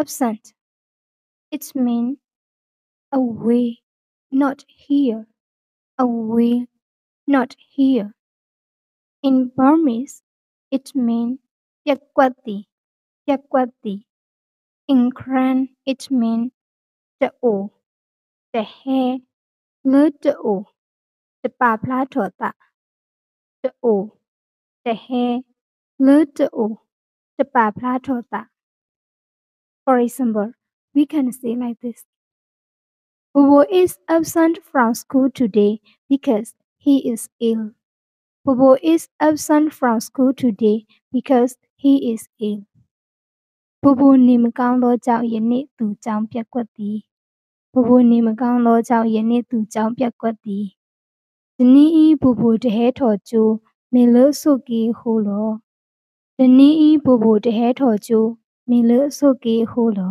absent. It means away, not here. Away, not here. In Burmese, it means Yakwati, Yakwati. In Karen, it means the O, the hair, the O, the paplata, the O, the hair, the O, the paplata. For example, we can say like this. Bobo is absent from school today because he is ill. Bobo is absent from school today because he is ill. Bobo နေမကောင်းသောကြောင့်ယနေ့သူကျောင်းပျက်ကွက်သည် Bobo နေမကောင်းသောကြောင့်ယနေ့သူကျောင်းပျက်ကွက်သည် Dini i bobo dehe thojo melo soki holo Dini i bobo dehe thojo melo soki holo